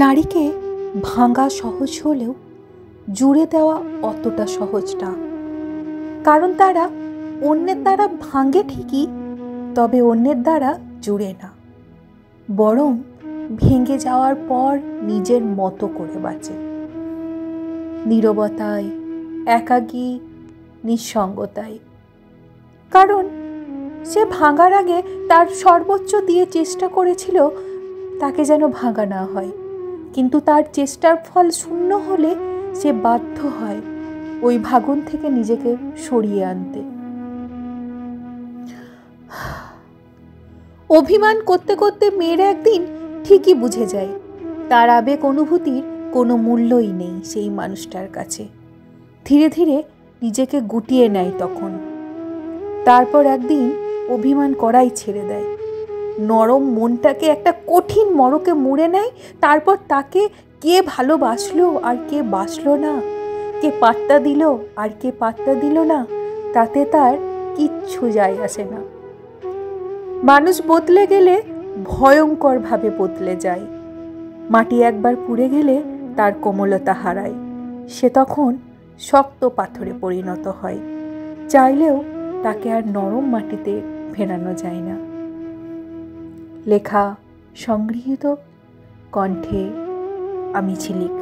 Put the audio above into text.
নারীকে ভাঙা সহজ হলেও জুড়ে দেওয়া অতটা সহজ না। কারণ তারা অন্যের দ্বারা ভাঙে ঠিকই, তবে অন্যের দ্বারা জুড়ে না, বরং ভেঙে যাওয়ার পর নিজের মতো করে বাঁচে। নীরবতায়, একাকী, নিঃসঙ্গতায়। কারণ সে ভাঙার আগে তার সর্বোচ্চ দিয়ে চেষ্টা করেছিল তাকে যেন ভাঙা না হয়, কিন্তু তার চেষ্টার ফল শূন্য হলে সে বাধ্য হয় ওই ভাঙন থেকে নিজেকে সরিয়ে আনতে। অভিমান করতে করতে মেয়েরা একদিন ঠিকই বুঝে যায় তার আবেগ অনুভূতির কোনো মূল্যই নেই সেই মানুষটার কাছে। ধীরে ধীরে নিজেকে গুটিয়ে নেয় তখন। তারপর একদিন অভিমান করাই ছেড়ে দেয়, নরম মনটাকে একটা কঠিন মড়কে মুড়ে নেয়। তারপর তাকে কে ভালোবাসলো আর কে বাসলো না, কে পাত্তা দিল আর কে পাত্তা দিল না, তাতে তার কিচ্ছু যায় আসে না। মানুষ বদলে গেলে ভয়ঙ্করভাবে বদলে যায়। মাটি একবার পুড়ে গেলে তার কোমলতা হারায়, সে তখন শক্ত পাথরে পরিণত হয়। চাইলেও তাকে আর নরম মাটিতে ফেরানো যায় না। লেখা, সংগৃহীত, কণ্ঠে আমি ঝিলিক।